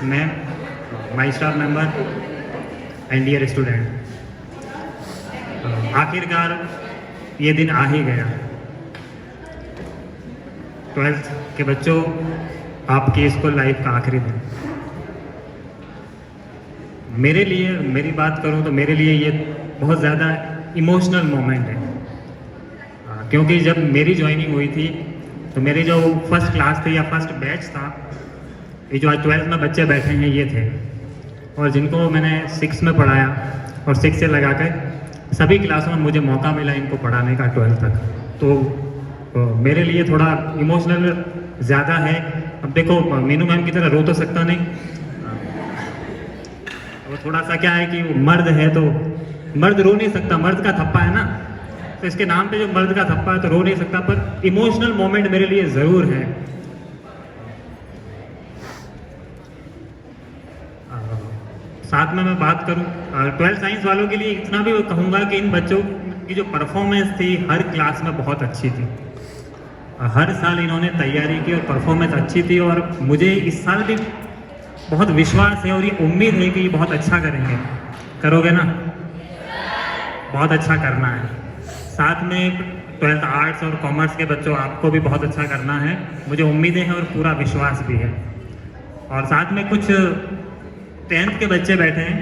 Ma'am, my staff member and dear student, आखिरकार ये दिन आ ही गया। 12th के बच्चों, आपकी स्कूल लाइफ का आखिरी दिन। मेरे लिए, मेरी बात करूं तो मेरे लिए ये बहुत ज़्यादा इमोशनल मोमेंट है, क्योंकि जब मेरी ज्वाइनिंग हुई थी तो मेरे जो फर्स्ट क्लास थे या फर्स्ट बैच था, ये जो आज 12th में बच्चे बैठे हैं ये थे, और जिनको मैंने 6 में पढ़ाया और 6 से लगा कर सभी क्लासों में मुझे मौका मिला इनको पढ़ाने का 12th तक, तो मेरे लिए थोड़ा इमोशनल ज़्यादा है। अब देखो, मीनू मैम की तरह रो तो सकता नहीं, वो थोड़ा सा क्या है कि वो मर्द है तो मर्द रो नहीं सकता, मर्द का थप्पा है ना, तो इसके नाम पे जो मर्द का थप्पा है तो रो नहीं सकता, पर इमोशनल मोमेंट मेरे लिए ज़रूर है। साथ में मैं बात करूं 12th साइंस वालों के लिए इतना भी कहूँगा कि इन बच्चों की जो परफॉर्मेंस थी हर क्लास में बहुत अच्छी थी। हर साल इन्होंने तैयारी की और परफॉर्मेंस अच्छी थी, और मुझे इस साल भी बहुत विश्वास है और ये उम्मीद है कि ये बहुत अच्छा करेंगे। करोगे ना? बहुत अच्छा करना है। साथ में 12th आर्ट्स और कॉमर्स के बच्चों, आपको भी बहुत अच्छा करना है, मुझे उम्मीदें हैं और पूरा विश्वास भी है। और साथ में कुछ 10th के बच्चे बैठे हैं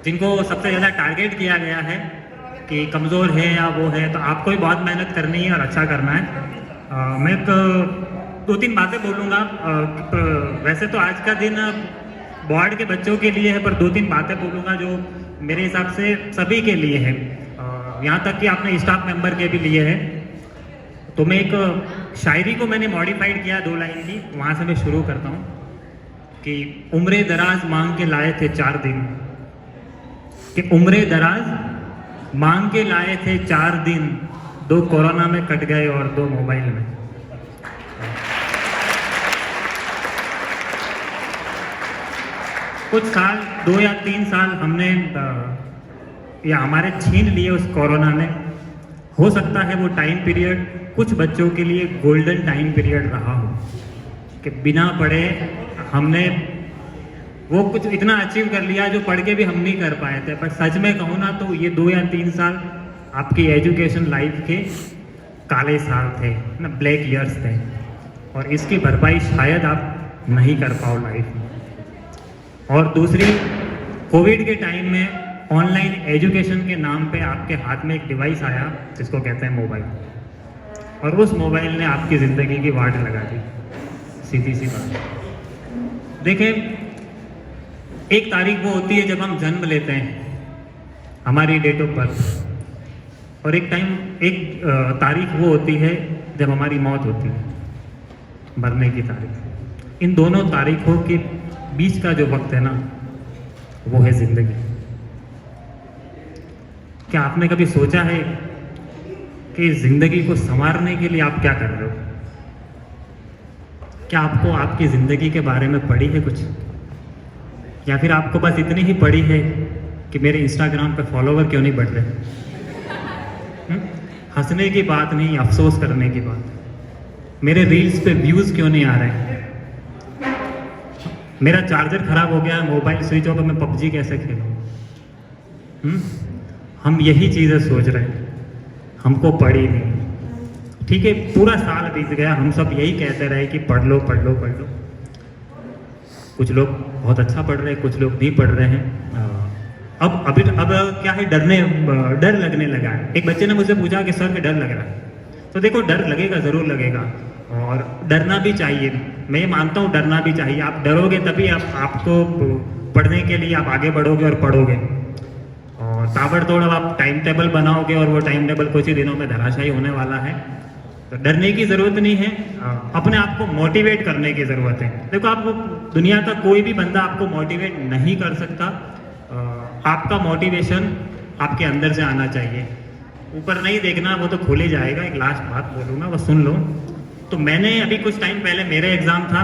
जिनको सबसे ज़्यादा टारगेट किया गया है कि कमज़ोर है या वो है, तो आपको भी बहुत मेहनत करनी है और अच्छा करना है। मैं 2-3 बातें बोलूँगा। वैसे तो आज का दिन बोर्ड के बच्चों के लिए है, पर 2-3 बातें बोलूँगा जो मेरे हिसाब से सभी के लिए है, यहाँ तक कि अपने स्टाफ मेंबर के भी लिए है। तो मैं एक शायरी को मैंने मॉडिफाइड किया 2 लाइन की, वहाँ से मैं शुरू करता हूँ कि उम्रे दराज मांग के लाए थे 4 दिन, कि उम्रे दराज मांग के लाए थे 4 दिन, 2 कोरोना में कट गए और 2 मोबाइल में। कुछ साल, 2 या 3 साल हमने या हमारे छीन लिए उस कोरोना ने। हो सकता है वो टाइम पीरियड कुछ बच्चों के लिए गोल्डन टाइम पीरियड रहा हो, कि बिना पढ़े हमने वो कुछ इतना अचीव कर लिया जो पढ़ के भी हम नहीं कर पाए थे। पर सच में कहूँ ना तो ये 2 या 3 साल आपकी एजुकेशन लाइफ के काले साल थे ना, ब्लैक ईयर्स थे, और इसकी भरपाई शायद आप नहीं कर पाओ लाइफ में। और दूसरी, कोविड के टाइम में ऑनलाइन एजुकेशन के नाम पे आपके हाथ में एक डिवाइस आया जिसको कहते हैं मोबाइल, और उस मोबाइल ने आपकी ज़िंदगी की वाट लगा दी। सीधी सी बात। देखिए, एक तारीख वो होती है जब हम जन्म लेते हैं, हमारी डेट ऑफ बर्थ, और एक तारीख वो होती है जब हमारी मौत होती है, मरने की तारीख। इन दोनों तारीखों के बीच का जो वक्त है ना, वो है जिंदगी। क्या आपने कभी सोचा है कि जिंदगी को संवारने के लिए आप क्या कर रहे हो? क्या आपको आपकी जिंदगी के बारे में पढ़ी है कुछ, या फिर आपको बस इतनी ही पढ़ी है कि मेरे इंस्टाग्राम पे फॉलोवर क्यों नहीं बढ़ रहे? हंसने की बात नहीं, अफसोस करने की बात। मेरे रील्स पे व्यूज क्यों नहीं आ रहे हैं? मेरा चार्जर खराब हो गया, मोबाइल स्विच ऑफ, मैं पबजी कैसे खेलूं? हम यही चीज़ें सोच रहे हैं, हमको पढ़ी नहीं। ठीक है, पूरा साल बीत गया, हम सब यही कहते रहे कि पढ़ लो पढ़ लो पढ़ लो। कुछ लोग बहुत अच्छा पढ़ रहे हैं, कुछ लोग नहीं पढ़ रहे हैं। अब क्या है, डर लगने लगा है। एक बच्चे ने मुझसे पूछा कि सर, के डर लग रहा है। तो देखो, डर लगेगा, ज़रूर लगेगा, और डरना भी चाहिए। मैं ये मानता हूँ डरना भी चाहिए। आप डरोगे तभी आपको पढ़ने के लिए आप आगे बढ़ोगे और पढ़ोगे। और ताबड़तोड़ आप टाइम टेबल बनाओगे और वो टाइम टेबल कुछ ही दिनों में धराशायी होने वाला है। तो डरने की ज़रूरत नहीं है, अपने आप को मोटिवेट करने की ज़रूरत है। देखो, आप दुनिया का कोई भी बंदा आपको मोटिवेट नहीं कर सकता। आपका मोटिवेशन आपके अंदर से आना चाहिए, ऊपर नहीं देखना, वो तो खुल ही जाएगा। एक लास्ट बात बोलूँगा, वो सुन लो। तो मैंने अभी कुछ टाइम पहले मेरा एग्ज़ाम था,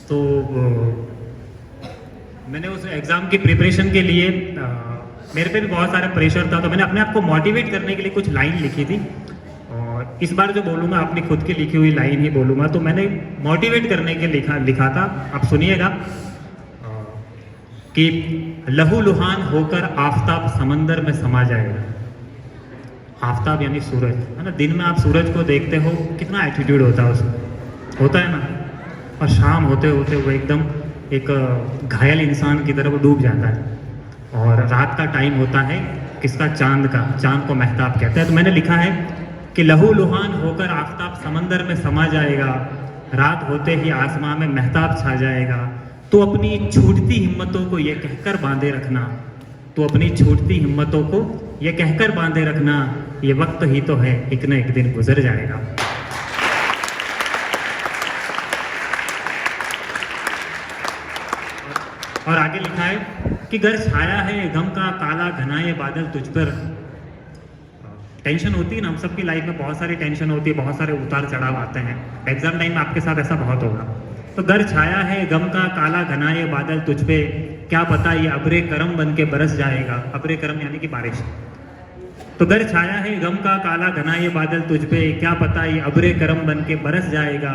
तो मैंने उस एग्ज़ाम की प्रिपरेशन के लिए मेरे पे भी बहुत सारा प्रेशर था, तो मैंने अपने आप को मोटिवेट करने के लिए कुछ लाइन लिखी थी। और और इस बार जो बोलूँगा अपनी खुद की लिखी हुई लाइन ही बोलूँगा, तो मैंने मोटिवेट करने के लिखा था, आप सुनिएगा कि लहू लुहान होकर आफताब समंदर में समा जाएगा। आफताब यानी सूरज, है ना। दिन में आप सूरज को देखते हो, कितना एटीट्यूड होता है उसमें, होता है ना। और शाम होते होते वो एकदम एक घायल इंसान की तरफ डूब जाता है। और रात का टाइम होता है किसका, चांद का। चांद को महताब कहते हैं। तो मैंने लिखा है कि लहू लुहान होकर आफताब समंदर में समा जाएगा, रात होते ही आसमां में महताब छा जाएगा। तो अपनी छूटती हिम्मतों को ये कहकर बांधे रखना, तो अपनी छूटती हिम्मतों को ये कहकर बांधे रखना, ये वक्त ही तो है, एक न एक दिन गुजर जाएगा। और आगे लिखा है कि घर छाया है गम का काला घना ये बादल तुझ पर। टेंशन होती है ना, हम सबकी लाइफ में बहुत सारी टेंशन होती है, बहुत सारे उतार चढ़ाव आते हैं। एग्जाम टाइम में आपके साथ ऐसा बहुत होगा। तो घर छाया है गम का काला घना ये बादल तुझ पे, क्या पता ये अब्रे करम बन के बरस जाएगा। अब्रे करम यानी कि बारिश। तो घर छाया है गम का काला घना ये बादल तुझ पे, क्या पता ये अब्रे करम बन के बरस जाएगा।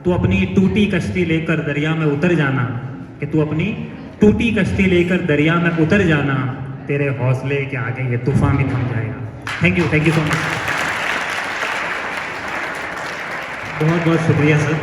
तू अपनी टूटी कश्ती लेकर दरिया में उतर जाना, कि तू अपनी टूटी कश्ती लेकर दरिया में उतर जाना, तेरे हौसले के आगे ये तूफान भी थम जाएगा। Thank you so much. बहुत बहुत शुक्रिया सर।